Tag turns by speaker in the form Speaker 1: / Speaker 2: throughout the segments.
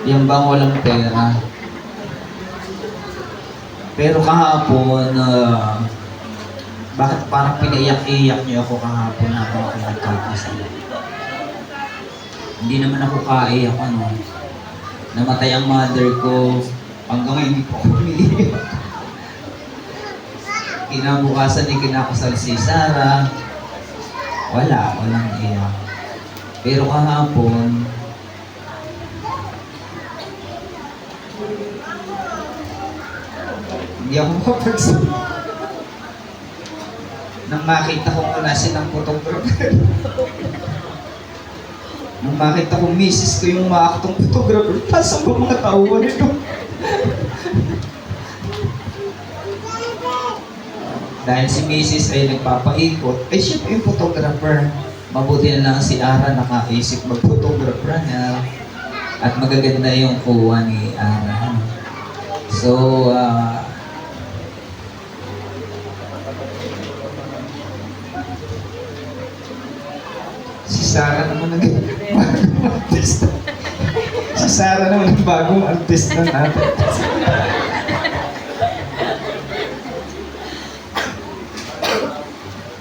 Speaker 1: Yung bang walang pera. Pero kahapon, bakit parang pinaiyak-iyak niyo ako kahapon habang ako nagkakasal? Hindi naman ako kaiyak, ano. Namatay ang mother ko, hanggang ngayon hindi po ako umiiyak. Kinabukasan ay kinakasal si Sarah. Walang iyak. Pero kahapon, hindi ako mapagsabi. Nang makita ko muna silang photographer. Nang makita ko misis ko yung maaktong photographer, pasang ba mga tao nito? Dahil si misis ay nagpapaikot, ay siya yung photographer. Mabuti na lang si Ara nakaisip mag-photographer niya. At magaganda yung kuha ni Ara. So, si Sarah naman bagong artista. Si Sarah naman ang bagong artista natin.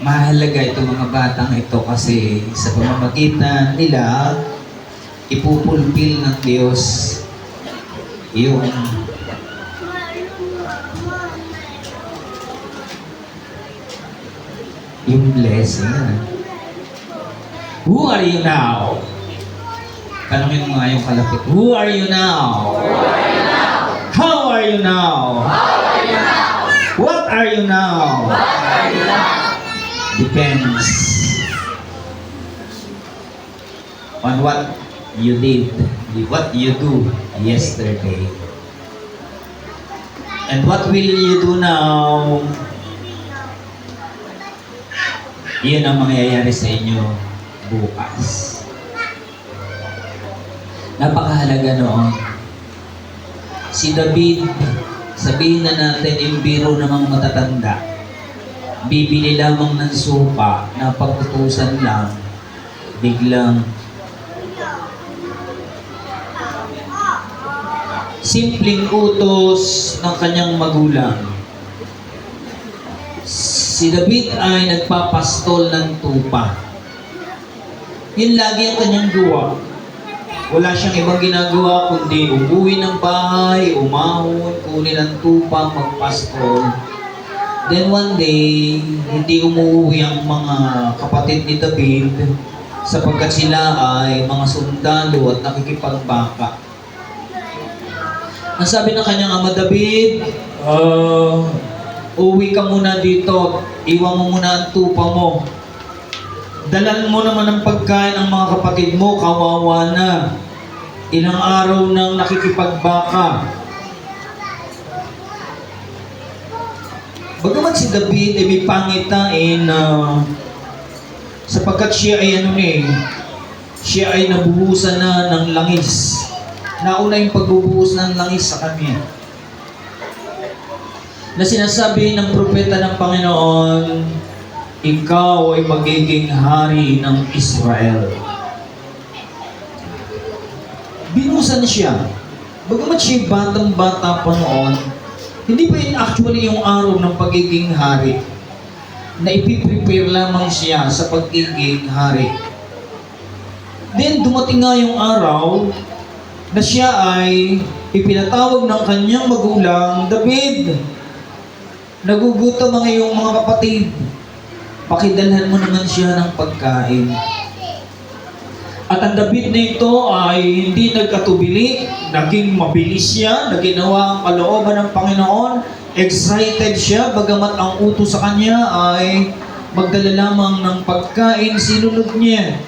Speaker 1: Mahalaga itong mga batang ito kasi sa pamamagitan nila, ipupulpil ng Diyos yung blessing. Who are you now? Tanungin mo nga yung kalapit. Who are you now? How are you now? What are you now? Depends on what you did, what you do yesterday. And what will you do now? Iyon ang mangyayari sa inyo bukas. Napakahalaga noon. Si David, sabihin na natin yung biro ng mga matatanda, bibili lamang ng supa na pagtutusan lang, biglang simpleng utos ng kanyang magulang. Si David ay nagpapastol ng tupa. Yun lagi ang kanyang gawa. Wala siyang ibang ginagawa kundi umuwi ng bahay, umahon, kunin ang tupa, magpastol. Then one day, hindi umuwi ang mga kapatid ni David sapagkat sila ay mga sundalo at nakikipagbaka. Ang sabi ng kanyang ama, David, uwi ka muna dito, iwan mo muna ang tupa mo. Dalan mo naman ang pagkain ng mga kapatid mo, kawawa na. Ilang araw nang nakikipagbaka. Bagamat si David ay may pangitain na sapagkat siya ay siya ay nabuhusan na ng langis. Nauna yung pagbubuhos ng langis sa kanya. Na sinasabi ng propeta ng Panginoon, ikaw ay magiging hari ng Israel. Binuhusan siya. Bagamat siya batang-bata pa noon, hindi pa yun actually yung araw ng pagiging hari. Na ipiprepare lamang siya sa pagiging hari. Then dumating nga yung araw na siya ay ipinatawag ng kanyang magulang, David, nagugutom ang iyong mga kapatid. Pakidalhan mo naman siya ng pagkain. At ang David na ito ay hindi nagkatubili, naging mabilis siya, naginawa ang kalooban ng Panginoon, excited siya, bagamat ang utos sa kanya ay magdala lamang ng pagkain, sinunod niya.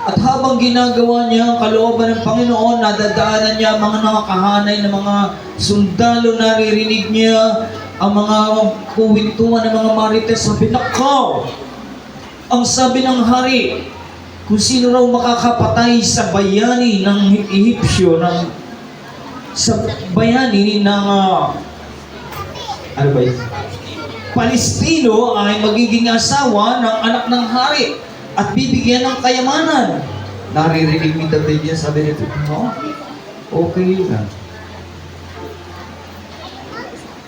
Speaker 1: At habang ginagawa niya ang kalooban ng Panginoon, nadadaanan niya ang mga nakakahanay ng mga sundalo, naririnig niya ang mga kuwintuhan ng mga marites. Sabi, nakaw! Ang sabi ng hari, kung sino raw makakapatay sa bayani ng Ehipsyo, sa bayani ng Palestino ay magiging asawa ng anak ng hari at bibigyan ng kayamanan. Naririnig ni David yan, sabi nito, no? Okay lang.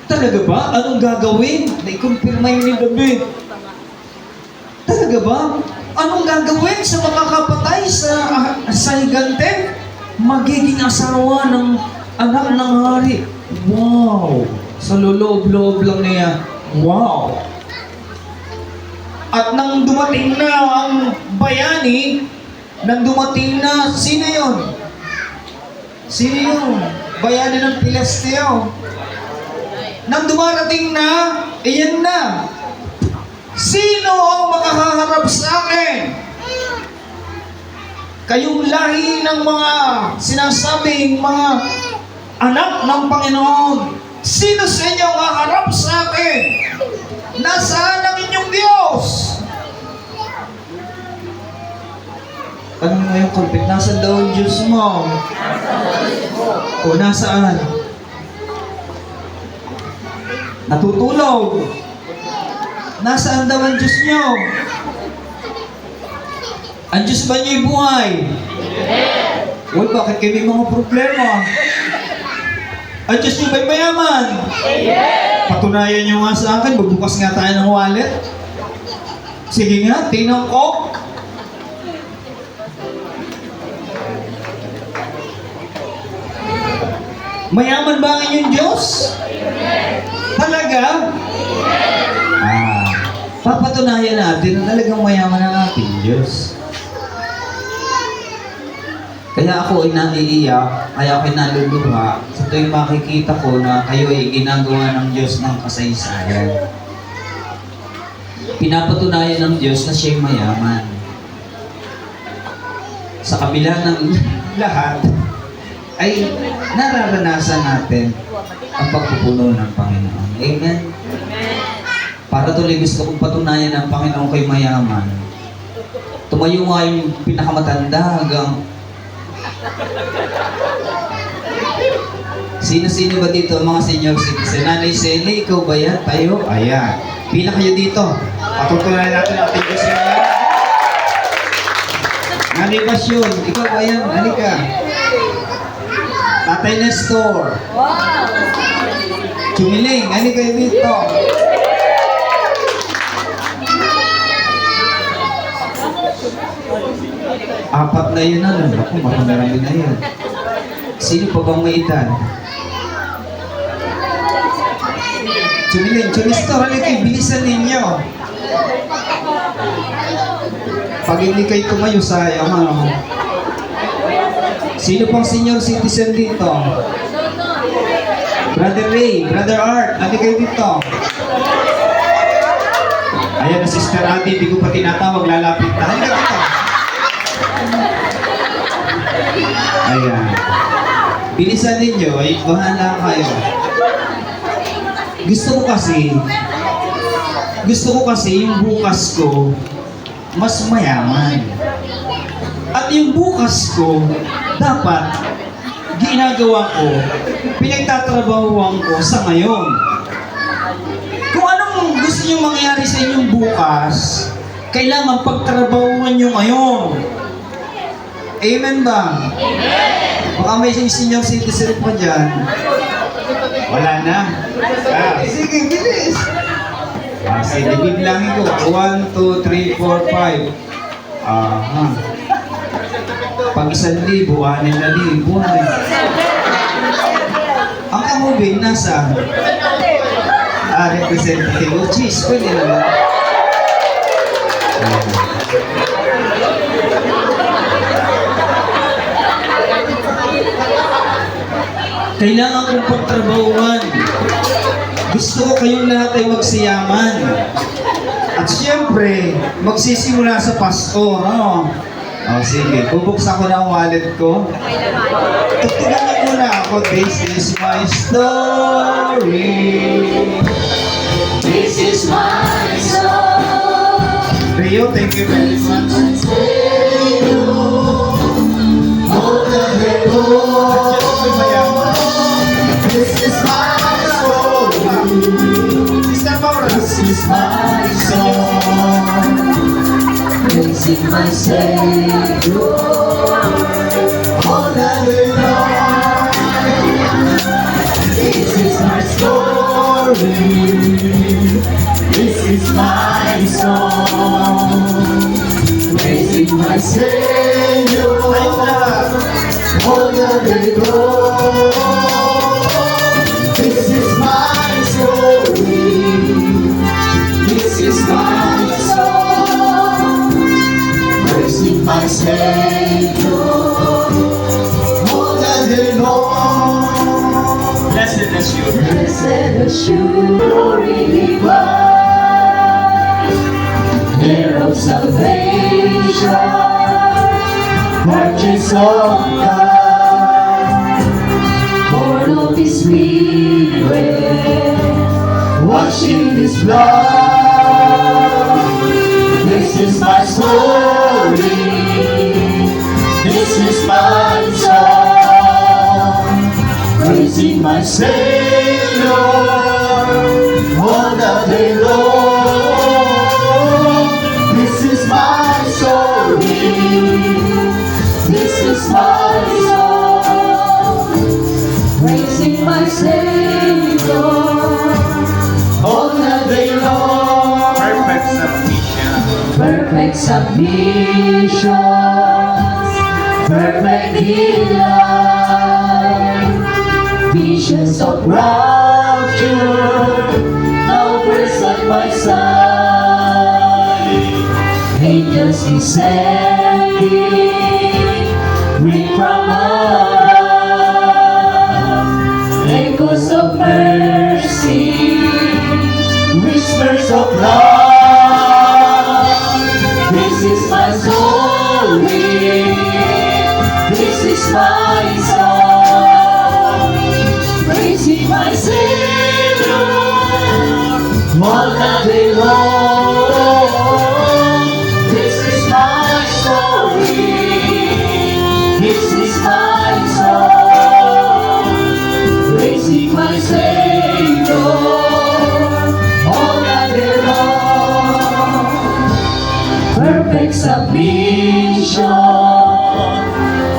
Speaker 1: Talaga ba? Anong gagawin? Nai-confirma yun ni David. Talaga ba? Anong gagawin sa makakapatay sa higante? Magiging asawa ng anak ng hari. Wow! Sa loob-loob lang niya. Wow! At nang dumating na ang bayani, nang dumating na, sino yun? Sino yun? Bayani ng Pilisteo. Nang dumarating na, iyan na. Sino ang makaharap sa akin? Kayong lahi ng mga sinasabing mga anak ng Panginoon. Sino sa inyo ang haharap sa akin? Nasaan ang inyong Diyos? Tanong mo yung kulpit, nasaan daw ang Diyos mo? O nasaan? Natutulog. Nasaan daw ang Diyos nyo? Ang Diyos ba nyo'y buhay? Uy, bakit kayo may mga problema? Ang Diyos nyo ba'y mayaman? Patunayan nyo nga sa akin, magbukas nga tayo ng wallet. Sige nga, tingnan ko. Mayaman ba ang inyong Diyos? Talaga? Papatunayan natin na talagang mayaman ang ating Diyos. Kaya ako ay naiiyak, kaya ako ay naluluha sa tuwing makikita ko na kayo ay ginagawa ng Diyos ng kasaysayan. Pinapatunayan ng Diyos na siya'y mayaman. Sa kabila ng lahat, ay nararanasan natin ang pagpupuno ng Panginoon. Amen? Para tuloy gusto kong patunayan ng Panginoon kay mayaman. Tumayo nga yung pinakamatanda hanggang... Sino-sino ba dito mga senior citizen? Nanay Sally, ikaw ba yan? Tayo? Ayan. Pila kayo dito. Patutunayan natin ang ating Diyos na yan. Nanay Pasyon, ikaw ba yan? Halika. Tatay Nestor. Chumiling, ano kayo dito? Apat na yun na. Ako, mapamarami na yun. Sino pa bang may edad? Chumiling, Chumistor, halika, bilisan ninyo. Pag hindi kayo tumayo, sayang, ano? Sino pang senior citizen dito? Brother Ray, Brother Art, ano kayo dito? Ayan na Sister Ate, hindi ko pa tinatawag, lalapit na. Halika dito. Ayan. Bilisan ninyo, ay bahala kayo. Gusto ko kasi yung bukas ko, mas mayaman. At yung bukas ko, dapat ginagawa ko, pinagtatrabahuan ko sa ngayon. Kung anong gusto nyo mangyari sa inyong bukas, kailangan pagtrabahuan nyo ngayon. Amen ba? Amen! Baka may senior citizen pa dyan. Wala na? Sige, bilis! Sige, bibilangin ko. 1, 2, 3, 4, 5. Aha. Pag 1,000, 6,000. Ang kamubing nasa representative. Oh, cheese, pwede naman. Kailangan kong pagtrabahuan. Gusto ko kayong lahat ay magsiyaman. At siyempre, magsisimula sa Pasko. No? Oh, sige, bubuksan ko na ang wallet ko. Tugtugan niyo muna ako. This is my story.
Speaker 2: This is my soul.
Speaker 1: Rio, thank you very much.
Speaker 2: This is my soul.
Speaker 1: Sister Maura.
Speaker 2: This is my song. Praising my Savior all the day long. story. This is my song. Praising my Savior all the day long. This is my story. This is my song. Praising my Savior all the day long.
Speaker 1: Blessed assurance.
Speaker 2: Blessed assurance, glory divine, heir of salvation, purchase of God, born of His Spirit, washed in His blood. This is my story. This is my song. Praising my Savior all the day long. This is my story. This is my song. Praising my Savior all the day long.
Speaker 1: Perfect submission.
Speaker 2: Perfect submission, perfect delight, visions of rapture, now present my side. Angels descending, ring from above, echoes of mercy, whispers of love. This is my story. This is my song. Praising my Savior all the day long. This is my story. This is my song. Praising my Savior all the day long. Perfect submission,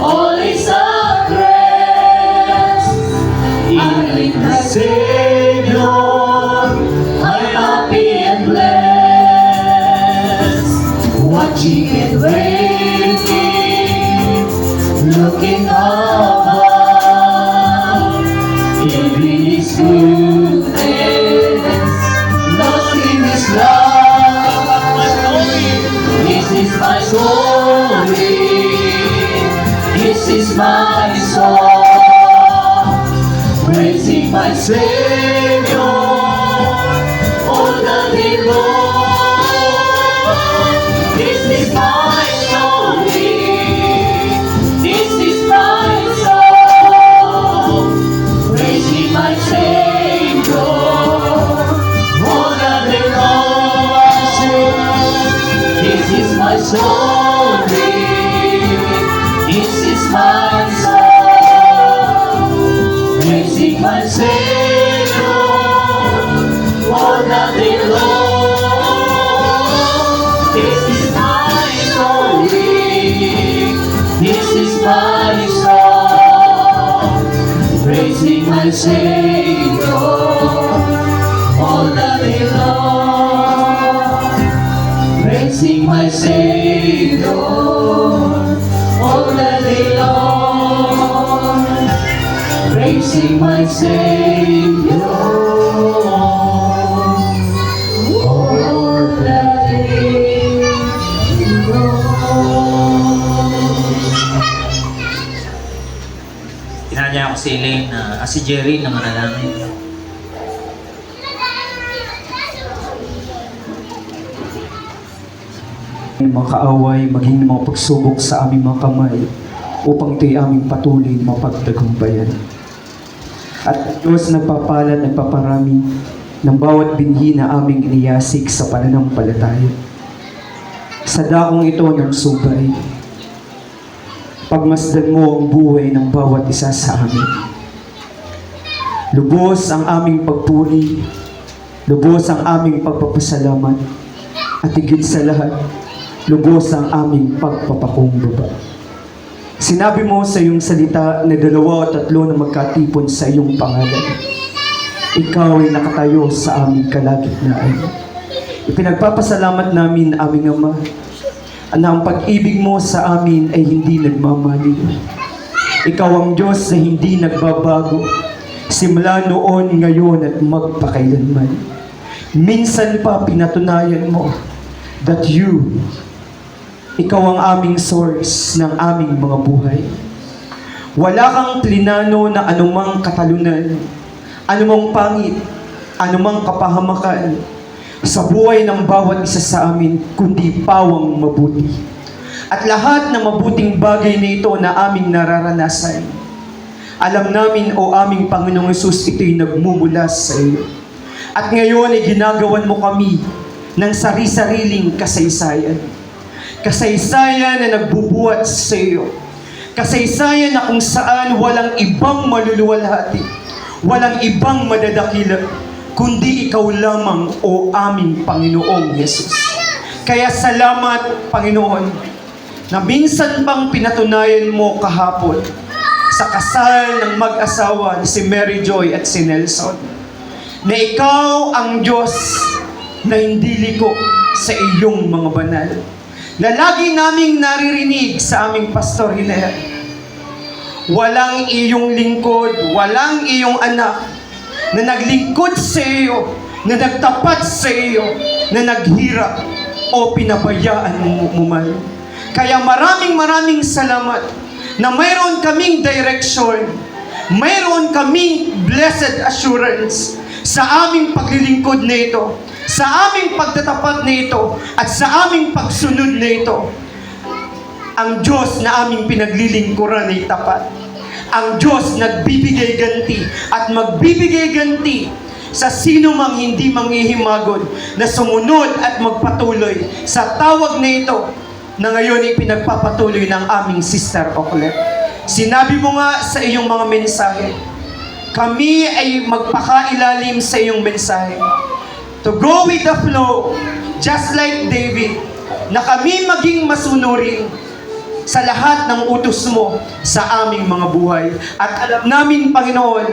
Speaker 2: all is at rest. In the Savior, I'm happy and blessed. Watching and waiting, looking above, in His goodness, lost in His love. This is my story. This is my song. Praising my Savior all the day long. This is my story. This is my song. Praising my Savior all the day long. This is my story. This is my song. Praising my Savior all the day long. This is my story. This is my song. Praising my Savior all the day long. Praising my Savior all the day long. Praising my Savior all the day long.
Speaker 1: Tinanya ako si Elaine si Jerry na manalangin.
Speaker 3: Mga kaaway, maging mga pagsubok sa aming mga kamay upang ito'y aming patuloy na mapagtagumpayan. At ang Diyos nagpapala, nagpaparami ng bawat binhi na aming iniyasik sa pananampalataya. Sa dakong ito ng subay, pagmasdan mo ang buhay ng bawat isa sa amin. Lubos ang aming pagpuri, lubos ang aming pagpapasalamat, at higit sa lahat, lubos ang aming pagpapakumbaba. Sinabi mo sa iyong salita na 2 o 3 na magkatipon sa iyong pangalan. Ikaw ay nakatayo sa aming kalagitnaan. Ipinagpapasalamat namin, aming Ama, na ang pag-ibig mo sa amin ay hindi nagmamaliw. Ikaw ang Diyos na hindi nagbabago, simula noon, ngayon at magpakailanman. Minsan pa pinatunayan mo that ikaw ang aming source ng aming mga buhay. Wala kang plinano na anumang katalunan, anumang pangit, anumang kapahamakan sa buhay ng bawat isa sa amin, kundi pawang mabuti. At lahat ng mabuting bagay na ito na aming nararanasan, alam namin, o aming Panginoong Hesus, ito'y nagmumula sa iyo. At ngayon ay ginagawan mo kami ng sari-sariling kasaysayan. Kasaysayan na nagbubuhat sa iyo. Kasaysayan na kung saan walang ibang maluluwalhati, walang ibang madadakila, kundi ikaw lamang, o aming Panginoong Hesus. Kaya salamat, Panginoon, na minsan pang pinatunayan mo kahapon sa kasal ng mag-asawa ni si Mary Joy at si Nelson, na ikaw ang Diyos na hindi liko sa iyong mga banal. Na lagi naming naririnig sa aming Pastor Hinel, walang iyong lingkod, walang iyong anak na naglingkod sa iyo, na nagtapat sa iyo, na naghirap o pinabayaan mo man. Kaya maraming salamat na mayroon kaming direction, mayroon kaming blessed assurance sa aming paglilingkod na ito, sa aming pagtatapat na ito, at sa aming pagsunod na ito. Ang Diyos na aming pinaglilingkuran ay tapat. Ang Diyos nagbibigay ganti at magbibigay ganti sa sino mang hindi manghihimagod na sumunod at magpatuloy sa tawag na ito na ngayon ay pinagpapatuloy ng aming Sister Oklet. Sinabi mo nga sa iyong mga mensahe, kami ay magpakailalim sa iyong mensahe. To go with the flow, just like David, na kami maging masunurin sa lahat ng utos mo sa aming mga buhay. At alam namin, Panginoon,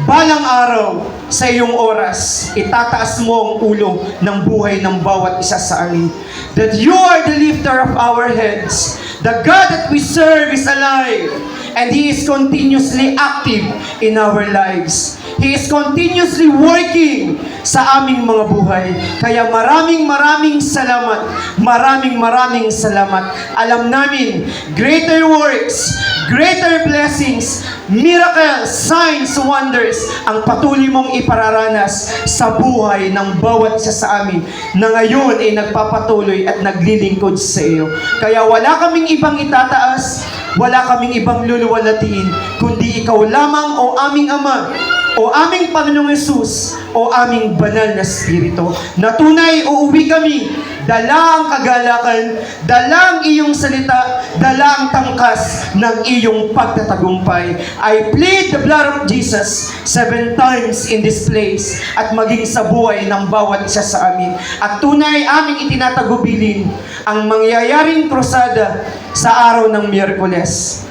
Speaker 3: balang araw sa iyong oras, itataas mo ang ulo ng buhay ng bawat isa sa amin. That you are the lifter of our heads. The God that we serve is alive, and He is continuously active in our lives. He is continuously working sa aming mga buhay. Kaya maraming salamat. Maraming salamat. Alam namin, greater works, greater blessings, miracles, signs, wonders ang patuloy mong ipararanas sa buhay ng bawat isa sa amin na ngayon ay nagpapatuloy at naglilingkod sa iyo. Kaya wala kaming ibang itataas, wala kaming ibang luluwalatiin, kundi ikaw lamang, o aming Ama, o aming Panginoong Hesus, o aming banal na Espiritu, na tunay uuwi kami, dala ang kagalakan, dala ang iyong salita, dala ang tangkas ng iyong pagtatagumpay. I plead the blood of Jesus 7 times in this place at maging sa buhay ng bawat isa sa amin. At tunay aming itinatagubilin ang mangyayaring krusada sa araw ng Miyerkules.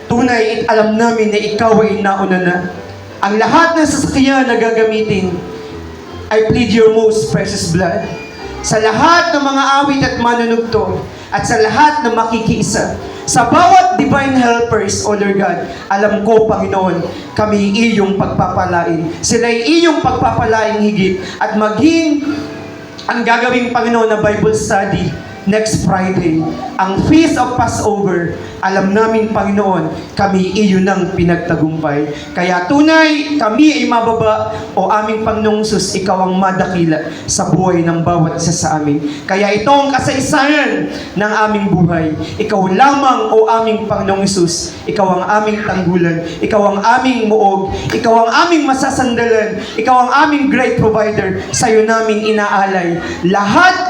Speaker 3: Tunay alam namin na ikaw ay nauna na. Ang lahat ng sasakyan na gagamitin, I plead your most precious blood. Sa lahat ng mga awit at manunugtong, at sa lahat ng makikiisa, sa bawat divine helpers, O Lord God, alam ko, Panginoon, kami iyong pagpapalain. Sila'y iyong pagpapalain higit. At maging ang gagawing, Panginoon, na Bible study next Friday, ang Feast of Passover, alam namin, Panginoon, kami iyo nang pinagtagumpay. Kaya tunay, kami ay mababa, o aming Panginoong Hesus, ikaw ang madakila sa buhay ng bawat isa sa amin. Kaya itong kasaysayan ng aming buhay, ikaw lamang, o aming Panginoong Hesus, ikaw ang aming tanggulan, ikaw ang aming muog, ikaw ang aming masasandalan, ikaw ang aming great provider, sa iyo namin inaalay lahat,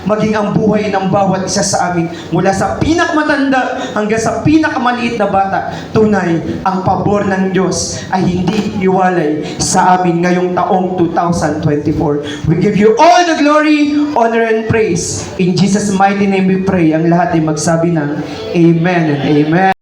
Speaker 3: maging ang buhay ng bawat isa sa amin, mula sa pinakamatanda hanggang sa pinakamaliit na bata. Tunay, ang pabor ng Diyos ay hindi iwalay sa amin ngayong taong 2024. We give you all the glory, honor, and praise. In Jesus' mighty name we pray. Ang lahat ay magsabi ng Amen and Amen.